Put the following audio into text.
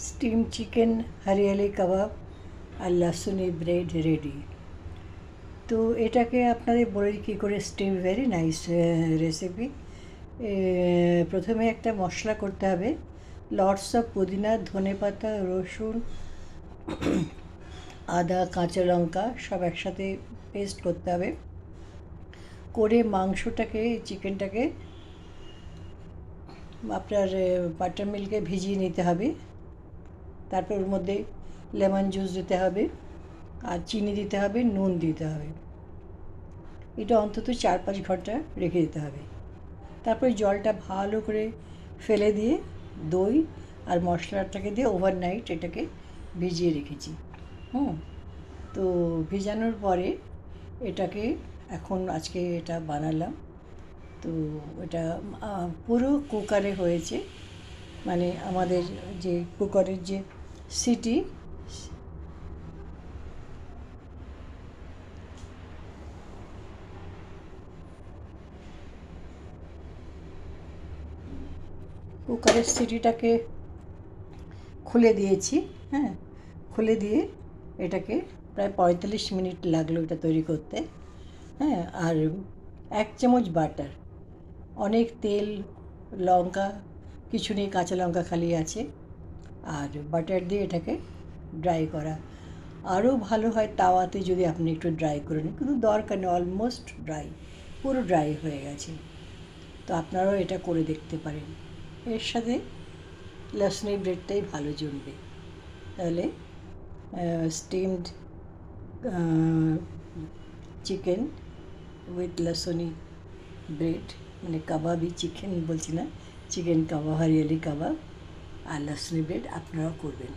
Steam chicken hariyali কাবাব আর lasooni bread ready. তো এটাকে আপনাদের বলে কী করে স্টিম, ভেরি নাইস রেসিপি। প্রথমে একটা মশলা করতে হবে, লটস অফ পুদিনা, ধনেপাতা, রসুন, আদা, কাঁচা লঙ্কা সব একসাথে পেস্ট করতে হবে। করে মাংসটাকে, চিকেনটাকে আপনার বাটার মিল্কে ভিজিয়ে নিতে হবে। তারপর ওর মধ্যে লেমন জুস দিতে হবে, আর চিনি দিতে হবে, নুন দিতে হবে। এটা অন্তত 4-5 ঘন্টা রেখে দিতে হবে। তারপরে জলটা ভালো করে ফেলে দিয়ে দই আর মশলাটাকে দিয়ে ওভারনাইট এটাকে ভিজিয়ে রেখেছি। তো ভিজানোর পরে এটাকে এখন আজকে এটা বানালাম। তো এটা পুরো কুকারে হয়েছে, মানে আমাদের যে কুকারের যে সিটি, কুকারের সিটিটাকে খুলে দিয়েছি। হ্যাঁ, খুলে দিয়ে এটাকে প্রায় 45 মিনিট লাগলো এটা তৈরি করতে। হ্যাঁ, আর 1 চামচ বাটার, অনেক তেল, লঙ্কা কিছু নেই, কাঁচা লঙ্কা খালি আছে, আর বাটার দিয়ে এটাকে ড্রাই করা। আরও ভালো হয় তাওয়াতে যদি আপনি একটু ড্রাই করে নিন, কিন্তু দরকার নেই, অলমোস্ট ড্রাই, পুরো ড্রাই হয়ে গেছে। তো আপনারাও এটা করে দেখতে পারেন। এর সাথে লসুনি ব্রেডটাই ভালো জমবে। তাহলে steamed chicken with lasooni bread, মানে কাবাবই, চিকেন বলছি না, চিকেন কাবাব, হরিয়ালি কাবাব আর লসুনি ব্রেড আপনারাও করবেন।